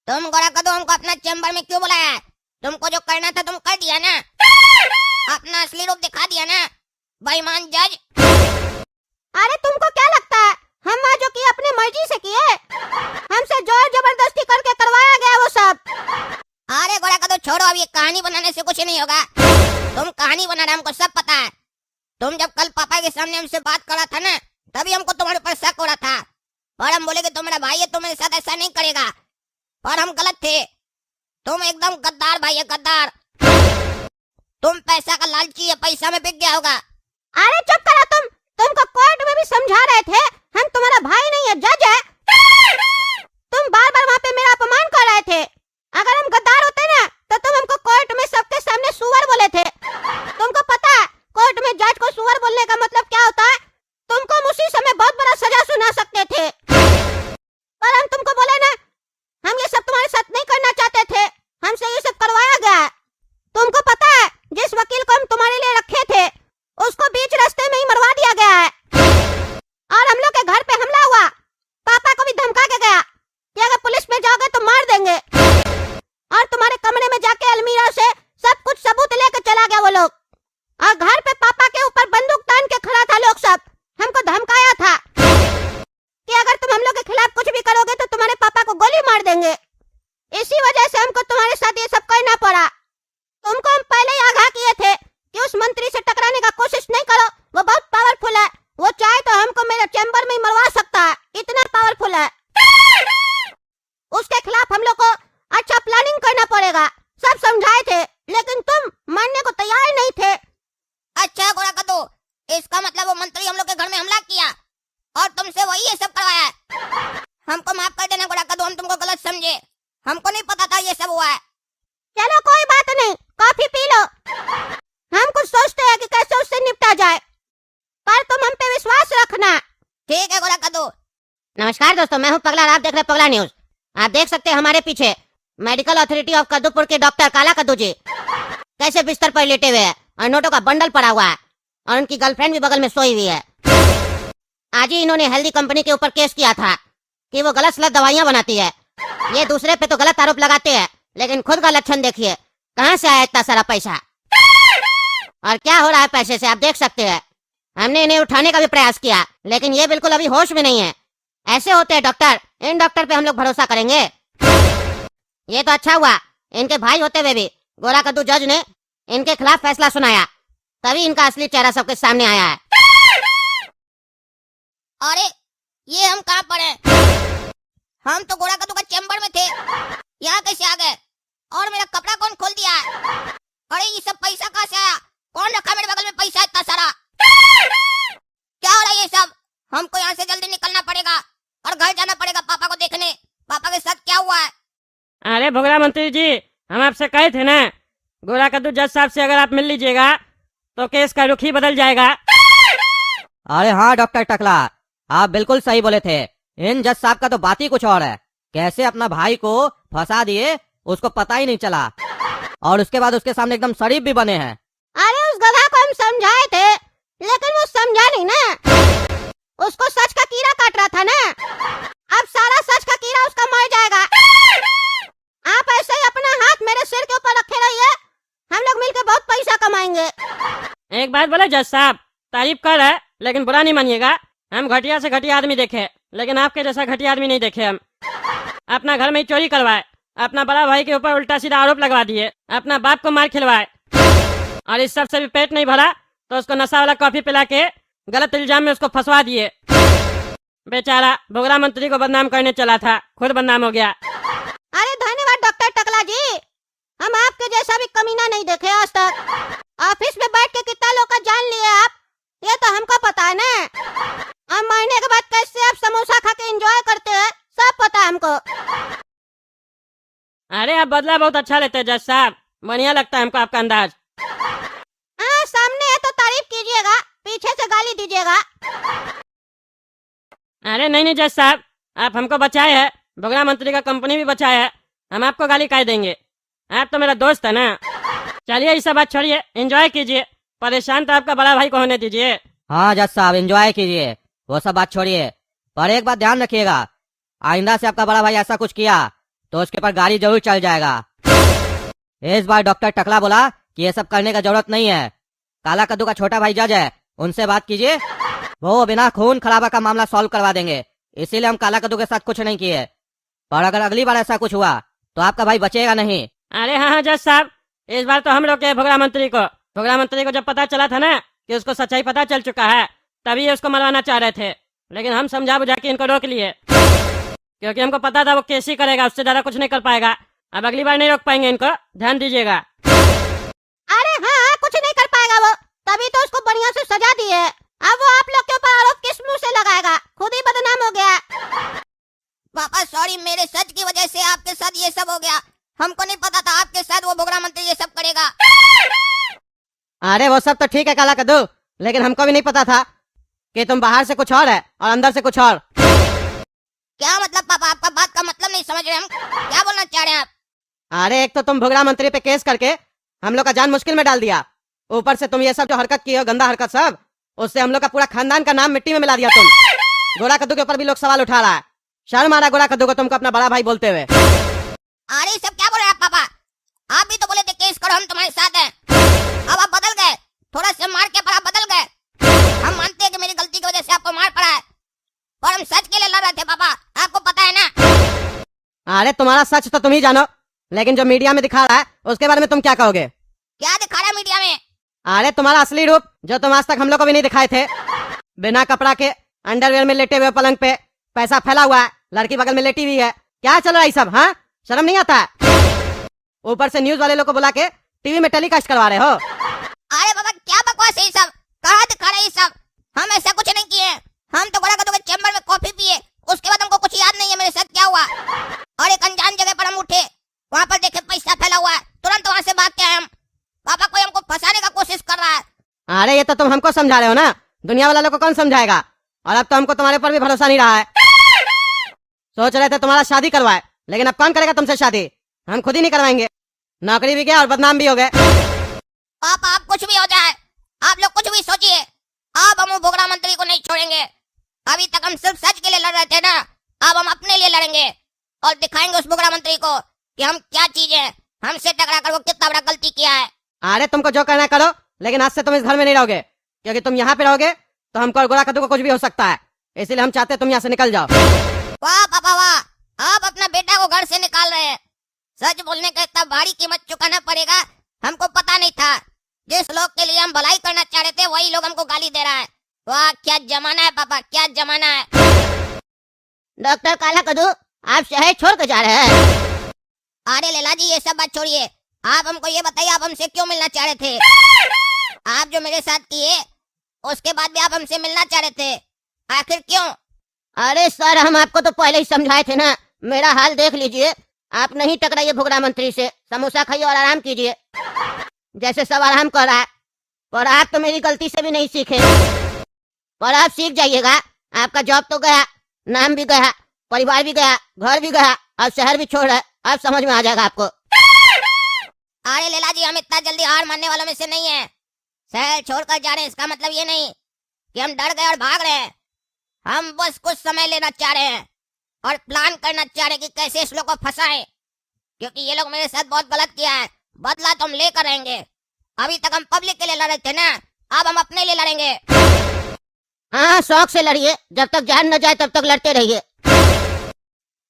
तुम गोरा कदू हमको अपना चैम्बर में क्यों बुलाया? तुमको जो करना था तुम कर दिया ना, अपना असली रूप दिखा दिया ना बेईमान जज। अरे तुमको क्या लगता है हम वहाँ जो किए अपनी मर्जी से किए? हमसे जोर जबरदस्ती करके करवाया गया वो सब। अरे गोरा कदू छोड़ो, अब ये कहानी बनाने से कुछ नहीं होगा। तुम कहानी बना रहे, हमको सब पता है। तुम जब कल पापा के सामने हमसे बात करा था ना, तभी हमको तुम्हारे ऊपर शक हो रहा था। पर हम बोले कि तुम्हारा भाई है, तुम्हारे साथ ऐसा नहीं करेगा। पर हम गलत थे। तुम एकदम गद्दार भाई है, गद्दार। तुम पैसा का लालची है, पैसा में बिक गया होगा। अरे चुप करो तुमको कोर्ट में भी समझा रहे थे हम तुम्हारा भाई नहीं है, जज है। तुम बार बार वहाँ पे मेरा अपमान कर रहे थे। अगर हम गद्दार होते ना तो तुम हमको कोर्ट में सबके सामने सुअर बोले थे। तुमको पता है कोर्ट में जज को सुअर बोलने का मतलब क्या होता है? तुमको हम उसी समय बहुत बड़ा सजा सुना सकते थे। पर हम तुमको बोले ना, हम ये सब तुम्हारे साथ नहीं करना चाहते थे, हमसे ये सब करवाया गया है। तुमको पता है जिस वकील को हम तुम्हारे लिए रखे थे उसको बीच रास्ते में ही मरवा दिया गया है। और हम लोग के घर पे हमला हुआ, पापा को भी धमका के गया कि अगर पुलिस में जाओगे तो मार देंगे। और तुम्हारे कमरे में जाके अलमीरा से सब कुछ सबूत लेकर चला गया वो लोग। और घर पे पापा के ऊपर बंदूक तान के खड़ा था लोग सब, हमको धमकाया था कि अगर तुम हम लोग के खिलाफ कुछ भी करोगे तो तुम्हारे पापा को गोली मार देंगे। इसी वजह से हमको तुम्हारे साथ ये सब करना पड़ा। तुमको हम पहले ही आगाह किए थे कि उस मंत्री से टकराने का कोशिश नहीं करो, वो बहुत पावरफुल है। वो चाहे तो हमको मेरे चैम्बर में ही मरवा सकता है, इतना पावरफुल है। उसके खिलाफ हम लोग को अच्छा प्लानिंग करना पड़ेगा, सब समझाए थे, लेकिन तुम मानने को तैयार नहीं थे। अच्छा गोरा कदू, इसका मतलब वो मंत्री हम लोग के घर में हमला किया और तुमसे वही ये सब करवाया है। हमको माफ कर देना गोरा कदू, हम तुमको गलत समझे, हमको नहीं पता था ये सब हुआ है। चलो कोई बात नहीं, कॉफी पी लो। हम कुछ सोचते हैं कि कैसे उससे निपटा जाए, पर तुम हम पे विश्वास रखना। ठीक है गोरा कदू। नमस्कार दोस्तों, मैं हूं पगला और आप देख रहे हैं पगला न्यूज। आप देख सकते हैं हमारे पीछे मेडिकल अथॉरिटी ऑफ कद्दूपुर के डॉक्टर काला कद्दू जी कैसे बिस्तर पर लेटे हुए हैं और नोटों का बंडल पड़ा हुआ है और उनकी गर्लफ्रेंड भी बगल में सोई हुई है। आज ही इन्होंने हेल्दी कंपनी के ऊपर केस किया था कि वो गलत सलत दवाइयां बनाती है। ये दूसरे पे तो गलत आरोप लगाते हैं, लेकिन खुद का लक्षण देखिए, कहां से आया इतना सारा पैसा और क्या हो रहा है पैसे से, आप देख सकते हैं। हमने इन्हें उठाने का भी प्रयास किया, लेकिन ये बिल्कुल अभी होश में नहीं है। ऐसे होते हैं डॉक्टर, इन डॉक्टर पे हम लोग भरोसा करेंगे? ये तो अच्छा हुआ इनके भाई होते हुए भी गोरा कद्दू जज ने इनके खिलाफ फैसला सुनाया, तभी इनका असली चेहरा सबके सामने आया है। अरे ये हम कहाँ पड़े? हम तो गोरा कद्दू का चैम्बर में थे, यहाँ कैसे आ गए? और मेरा कपड़ा कौन खोल दिया है? अरे ये सब पैसा कहाँ से आया? कौन रखा मेरे बगल में पैसा इतना सारा? क्या हो रहा है ये सब? हमको यहाँ से जल्दी निकलना पड़ेगा और घर जाना पड़ेगा पापा को देखने, पापा के साथ क्या हुआ है। अरे भोगरा मंत्री जी, हम आपसे कहे थे ना, गोरा कद्दू जज साहब से अगर आप मिल लीजिएगा तो केस का रुख ही बदल जाएगा। अरे हाँ डॉक्टर टकला, आप बिल्कुल सही बोले थे। इन जज साहब का तो बात ही कुछ और है। कैसे अपना भाई को फंसा दिए उसको पता ही नहीं चला, और उसके बाद उसके सामने एकदम शरीफ भी बने हैं। अरे उस गधा को हम समझाए थे, लेकिन वो समझा नहीं ना। उसको सच का कीड़ा काट रहा था ना, अब सारा सच का कीड़ा उसका मर जाएगा। आप ऐसे ही अपना हाथ मेरे सिर के ऊपर रखे रहिए, हम लोग मिलकर बहुत पैसा कमाएंगे। एक बात बोले जज साहब, तारीफ कर रहे लेकिन बुरा नहीं मानिएगा। हम घटिया से घटिया आदमी देखे, लेकिन आपके जैसा घटिया आदमी नहीं देखे। हम अपना घर में ही चोरी करवाए, अपना बड़ा भाई के ऊपर उल्टा सीधा आरोप लगवा दिए, अपना बाप को मार खिलवाए, और इस सब से भी पेट नहीं भरा तो उसको नशा वाला कॉफी पिला के गलत इल्जाम में उसको फंसवा दिए। बेचारा भोगरा मंत्री को बदनाम करने चला था, खुद बदनाम हो गया। अरे धन्यवाद डॉक्टर टकला जी, हम आपके जैसा भी कमीना नहीं देखे आज तक। ऑफिस में बैठ के कितना लोग का जान लिए आप, ये तो हमको पता है ना। हम मरने के बाद कैसे आप समोसा खा के एंजॉय करते हैं, सब पता है हमको। अरे आप बदला बहुत अच्छा लेते हैं जज साहब, बढ़िया लगता है हमको आपका अंदाज। हाँ सामने है तो तारीफ कीजिएगा, पीछे से गाली दीजिएगा। अरे नहीं नहीं जज साहब, आप हमको बचाए हैं, भोगरा मंत्री का कंपनी भी बचाया है, हम आपको गाली काहे देंगे? आप तो मेरा दोस्त है ना। चलिए ये सब बात छोड़िए, एंजॉय कीजिए, परेशान तो आपका बड़ा भाई को होने दीजिए। हाँ जज साहब एंजॉय कीजिए, वो सब बात छोड़िए, पर एक बात ध्यान रखिएगा, आइंदा से आपका बड़ा भाई ऐसा कुछ किया तो उसके ऊपर गाड़ी जरूर चल जाएगा। इस बार डॉक्टर टकला बोला कि ये सब करने का जरूरत नहीं है। काला कद्दू का छोटा भाई जज है, उनसे बात कीजिए, वो बिना खून खराबा का मामला सॉल्व करवा देंगे। इसीलिए हम काला कद्दू के साथ कुछ नहीं किए। पर अगर अगली बार ऐसा कुछ हुआ तो आपका भाई बचेगा नहीं। अरे हाँ हाँ जज साहब, इस बार तो हम लोग के भोगड़ा मंत्री को जब पता चला था ना कि उसको सच्चाई पता चल चुका है, तभी ये उसको मरवाना चाह रहे थे। लेकिन हम समझा बुझा के इनको रोक लिए, क्योंकि हमको पता था वो केस ही करेगा, उससे ज्यादा कुछ नहीं कर पाएगा। अब अगली बार नहीं रोक पाएंगे इनको, ध्यान दीजिएगा। अरे हाँ, कुछ नहीं कर पाएगा वो, तभी तो उसको बढ़िया से सजा दी है। अब वो आप लोग के ऊपर आरोप किस मुंह से लगाएगा, खुद ही बदनाम हो गया। पापा सॉरी, मेरे सच की वजह से आपके साथ ये सब हो गया। हमको नहीं पता था आपके साथ वो भोगड़ा मंत्री ये सब करेगा। अरे वो सब तो ठीक है काला कद्दू, लेकिन हमको भी नहीं पता था कि तुम बाहर से कुछ और है और अंदर से कुछ और। क्या मतलब पापा, आपका बात का मतलब नहीं समझ रहे हम, क्या बोलना चाह रहे हैं आप? अरे एक तो तुम भोगड़ा मंत्री पे केस करके हम लोग का जान मुश्किल में डाल दिया, ऊपर से तुम ये सब जो हरकत की हो, गंदा हरकत सब, उससे हम लोग का पूरा खानदान का नाम मिट्टी में मिला दिया तुम। गोरा कद्दू के ऊपर भी लोग सवाल उठा रहा है। शर्म आ रहा है गोरा कद्दू को तुमको अपना बड़ा भाई बोलते हुए। अरे सब क्या बोल रहे हैं आप पापा? आप भी तो बोले थे केस करो, हम तुम्हारे साथ हैं। अब आप बदल गए, थोड़ा से मार के पर आप बदल गए। हम मानते हैं कि मेरी गलती की वजह से आपको मार पड़ा है, पर हम सच के लिए लड़ रहे थे पापा, आपको पता है ना। अरे तुम्हारा सच तो तुम ही जानो, लेकिन जो मीडिया में दिखा रहा है उसके बारे में तुम क्या कहोगे? क्या दिखा रहा है मीडिया में? अरे तुम्हारा असली रूप जो तुम आज तक हम लोग को भी नहीं दिखाए थे। बिना कपड़ा के अंडरवेयर में लेटे हुए पलंग पे, पैसा फैला हुआ है, लड़की बगल में लेटी हुई है, क्या चल रहा है सब? हाँ, शर्म नहीं आता है? ऊपर से न्यूज वाले लोग को बुला के टीवी में टेलीकास्ट करवा रहे हो। अरे बाबा क्या बकवास है ये सब, कहाँ दिखा रहे हैं ये सब? हम ऐसा कुछ नहीं किए, हम तो गोरा कद्दू के चैम्बर में कॉफी पिए, उसके बाद हमको कुछ याद नहीं है मेरे साथ क्या हुआ। और एक अनजान जगह पर हम उठे, वहाँ पर देखे पैसा फैला हुआ है, तुरंत वहाँ से भाग के आए हम। पापा कोई हमको फंसाने का कोशिश कर रहा है। अरे ये तो तुम हमको समझा रहे हो ना, दुनिया वाला लोग को कौन समझाएगा? और अब तो हमको तुम्हारे ऊपर भी भरोसा नहीं रहा है। सोच रहे थे तुम्हारा शादी करवाए, लेकिन अब कौन करेगा तुमसे शादी? हम खुद ही नहीं करवाएंगे। नौकरी भी गया और बदनाम भी हो गए। पापा आप कुछ भी हो जाए, आप लोग कुछ भी सोचिए, अब हम वो भोगड़ा मंत्री को नहीं छोड़ेंगे। अभी तक हम सिर्फ सच के लिए लड़ रहे थे ना, अब हम अपने लिए लड़ेंगे और दिखाएंगे उस भोगड़ा मंत्री को कि हम क्या चीज है, हमसे टकरा कर वो कितना बड़ा गलती किया है। अरे तुमको जो करना है करो, लेकिन आज से तुम इस घर में नहीं रहोगे, क्योंकि तुम यहाँ पे रहोगे तो हमको और गोरा कद्दू को कुछ भी हो सकता है। इसीलिए हम चाहते हैं तुम यहाँ से निकल जाओ। वाह पापा वाह, आप अपना बेटा को घर से निकाल रहे हैं। सच बोलने का इतना भारी कीमत चुकाना पड़ेगा, हमको पता नहीं था। जिस लोग के लिए हम भलाई करना चाह रहे थे वही लोग हमको गाली दे रहा है। वाह क्या जमाना है पापा, क्या जमाना है। डॉक्टर काला कद्दू, आप शहर छोड़ कर जा रहे हैं? अरे लैला जी ये सब बात छोड़िए, आप हमको ये बताइए आप हमसे क्यों मिलना चाह रहे थे? आप जो मेरे साथ किए उसके बाद भी आप हमसे मिलना चाह रहे थे, आखिर क्यों? अरे सर, हम आपको तो पहले ही समझाए थे ना। मेरा हाल देख लीजिए, आप नहीं टकराइए भोगड़ा मंत्री से, समोसा खाइए और आराम कीजिए, जैसे सब आराम कर रहा है। पर आप तो मेरी गलती से भी नहीं सीखे, पर आप सीख जाइएगा। आपका जॉब तो गया, नाम भी गया, परिवार भी गया, घर भी गया, अब शहर भी छोड़ रहा, अब समझ में आ जाएगा आपको। अरे लैला जी हम इतना जल्दी हार मानने वालों में से नहीं है। शहर छोड़कर जा रहे हैं इसका मतलब ये नहीं कि हम डर गए और भाग रहे हैं। हम बस कुछ समय लेना चाह रहे हैं और प्लान करना चाह रहे हैं कि कैसे इस लोग को फंसाएं, क्योंकि ये लोग मेरे साथ बहुत गलत किया है। बदला तो हम लेकर रहेंगे। अभी तक हम पब्लिक के लिए लड़ रहे थे ना, अब हम अपने लिए लड़ेंगे। हाँ, शौक से लड़िए, जब तक जान न जाए तब तक लड़ते रहिए।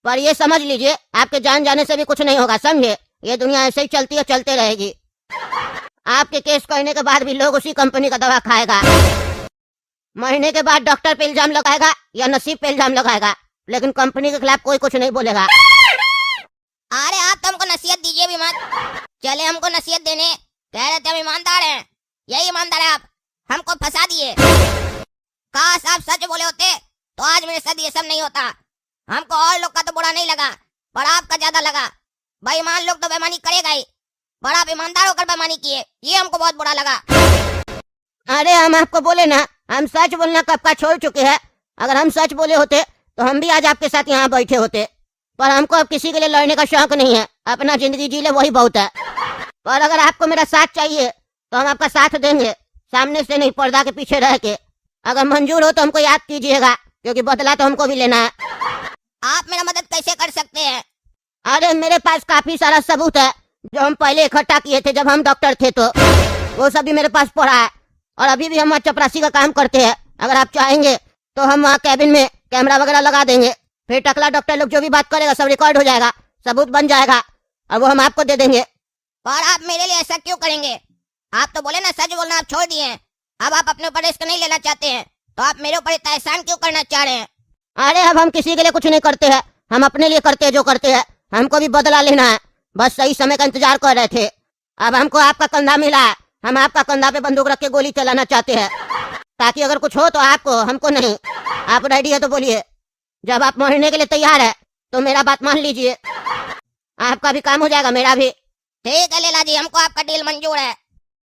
पर ये समझ लीजिए, आपके जान जाने से भी कुछ नहीं होगा, समझे? ये दुनिया ऐसे ही चलती है, चलते रहेगी। आपके केस करने के बाद भी लोग उसी कंपनी का दवा खाएगा। महीने के बाद डॉक्टर पे इल्जाम लगाएगा या नसीब पे इल्जाम लगाएगा, लेकिन कंपनी के खिलाफ कोई कुछ नहीं बोलेगा। अरे आप तो हमको नसीहत दीजिए भी मत, चले हमको नसीहत देने। कह रहे थे हम ईमानदार हैं, यही ईमानदार है आप, हमको फंसा दिए। काश आप सच बोले होते तो आज मेरे साथ ये सब नहीं होता। हमको और लोग का तो बुरा नहीं लगा, पर आपका ज्यादा लगा। बेईमान लोग तो बेईमानी करेगा ही, पर आप ईमानदार होकर बेईमानी किए, ये हमको बहुत बुरा लगा। अरे हम आपको बोले ना, हम सच बोलना कब का छोड़ चुके हैं। अगर हम सच बोले होते तो हम भी आज आपके साथ यहाँ बैठे होते, पर हमको अब किसी के लिए लड़ने का शौक नहीं है। अपना जिंदगी जी ले वही बहुत है। पर अगर आपको मेरा साथ चाहिए तो हम आपका साथ देंगे, सामने से नहीं, पर्दा के पीछे रह के। अगर मंजूर हो तो हमको याद कीजिएगा, क्योंकि बदला तो हमको भी लेना है। आप मेरा मदद कैसे कर सकते हैं? अरे अरे मेरे पास काफी सारा सबूत है जो हम पहले इकट्ठा किए थे जब हम डॉक्टर थे, तो वो सब भी मेरे पास पड़ा है। और अभी भी हम वहाँ चपरासी का काम करते हैं। अगर आप चाहेंगे तो हम वहाँ कैबिन में कैमरा वगैरह लगा देंगे, फिर टकला डॉक्टर लोग जो भी बात करेगा सब रिकॉर्ड हो जाएगा, सबूत बन जाएगा और वो हम आपको दे देंगे। पर आप मेरे लिए ऐसा क्यों करेंगे? आप तो बोले ना सच बोलना आप छोड़ दिए हैं, अब आप अपने ऊपर रिस्क नहीं लेना चाहते हैं, तो आप मेरे ऊपर इतना एहसान क्यों करना चाह रहे हैं? अरे अब हम किसी के लिए कुछ नहीं करते हैं, हम अपने लिए करते हैं जो करते हैं। हमको भी बदला लेना है, बस सही समय का इंतजार कर रहे थे। अब हमको आपका कंधा मिला है, हम आपका कंधा पे बंदूक रख के गोली चलाना चाहते हैं, ताकि अगर कुछ हो तो आपको, हमको नहीं। आप रेडी है तो बोलिए, जब आप मरने के लिए तैयार है तो मेरा बात मान लीजिए, आपका भी काम हो जाएगा, मेरा भी। ठीक है लैला जी, हमको आपका डील मंजूर है।